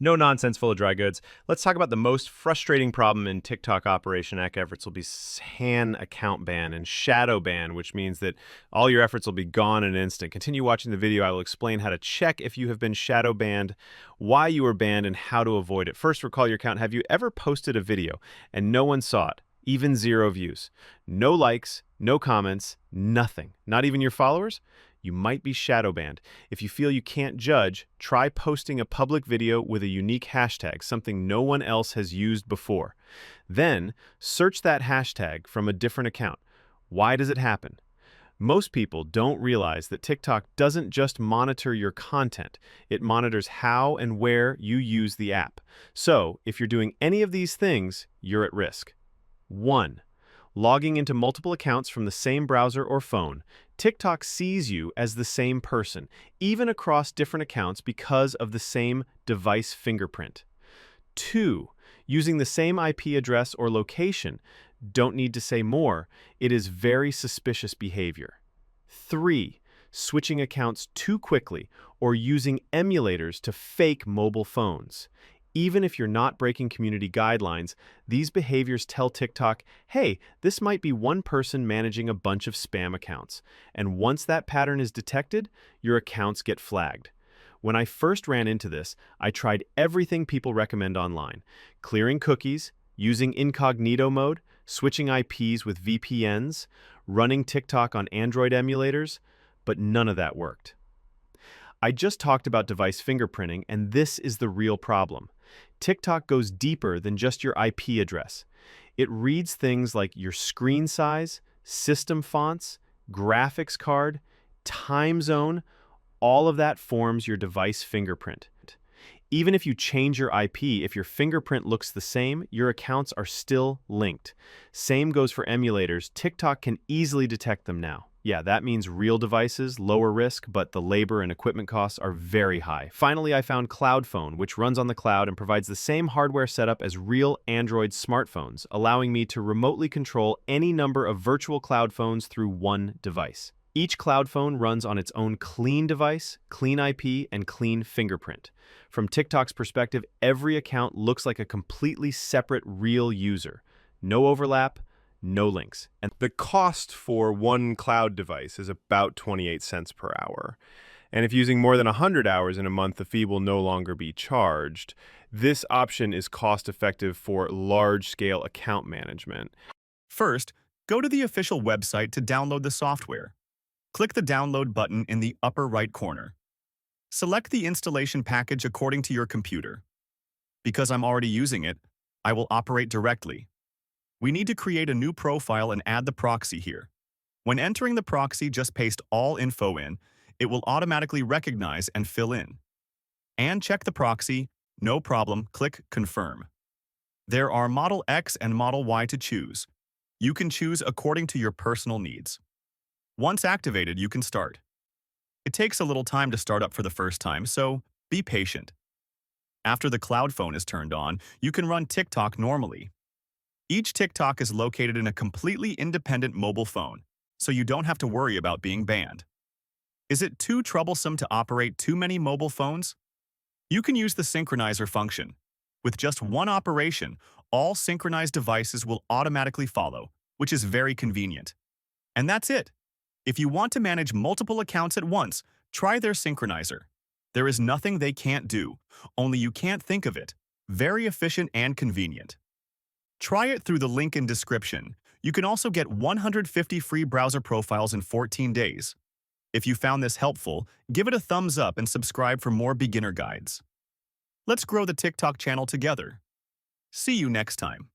No nonsense, full of dry goods. Let's talk about the most frustrating problem in TikTok Operation Eck efforts will be SAN account ban and shadow ban, which means that all your efforts will be gone in an instant. Continue watching the video. I will explain how to check if you have been shadow banned, why you were banned, and how to avoid it. First, recall your account. Have you ever posted a video and no one saw it? Even 0 views. No likes, no comments, nothing. Not even your followers? You might be shadow banned. If you feel you can't judge, try posting a public video with a unique hashtag, something no one else has used before. Then, search that hashtag from a different account. Why does it happen? Most people don't realize that TikTok doesn't just monitor your content, it monitors how and where you use the app. So, if you're doing any of these things, you're at risk. 1. Logging into multiple accounts from the same browser or phone. TikTok sees you as the same person, even across different accounts because of the same device fingerprint. 2. Using the same IP address or location. Don't need to say more. It is very suspicious behavior. 3. Switching accounts too quickly or using emulators to fake mobile phones. Even if you're not breaking community guidelines, these behaviors tell TikTok, hey, this might be one person managing a bunch of spam accounts. And once that pattern is detected, your accounts get flagged. When I first ran into this, I tried everything people recommend online. Clearing cookies, using incognito mode, switching IPs with VPNs, running TikTok on Android emulators, but none of that worked. I just talked about device fingerprinting, and this is the real problem. TikTok goes deeper than just your IP address. It reads things like your screen size, system fonts, graphics card, time zone. All of that forms your device fingerprint. Even if you change your IP, if your fingerprint looks the same, your accounts are still linked. Same goes for emulators. TikTok can easily detect them now. Yeah, that means real devices, lower risk, but the labor and equipment costs are very high. Finally, I found Cloud Phone, which runs on the cloud and provides the same hardware setup as real Android smartphones, allowing me to remotely control any number of virtual cloud phones through one device. Each cloud phone runs on its own clean device, clean IP, and clean fingerprint. From TikTok's perspective, every account looks like a completely separate real user. No overlap, no links. And the cost for one cloud device is about 28 cents per hour. And if using more than 100 hours in a month, the fee will no longer be charged. This option is cost-effective for large-scale account management. First, go to the official website to download the software. Click the download button in the upper right corner. Select the installation package according to your computer. Because I'm already using it, I will operate directly. We need to create a new profile and add the proxy here. When entering the proxy, just paste all info in. It will automatically recognize and fill in. And check the proxy, no problem, click Confirm. There are Model X and Model Y to choose. You can choose according to your personal needs. Once activated, you can start. It takes a little time to start up for the first time, so be patient. After the cloud phone is turned on, you can run TikTok normally. Each TikTok is located in a completely independent mobile phone, so you don't have to worry about being banned. Is it too troublesome to operate too many mobile phones? You can use the synchronizer function. With just one operation, all synchronized devices will automatically follow, which is very convenient. And that's it. If you want to manage multiple accounts at once, try their synchronizer. There is nothing they can't do, only you can't think of it. Very efficient and convenient. Try it through the link in description. You can also get 150 free browser profiles in 14 days. If you found this helpful, give it a thumbs up and subscribe for more beginner guides. Let's grow the TikTok channel together. See you next time.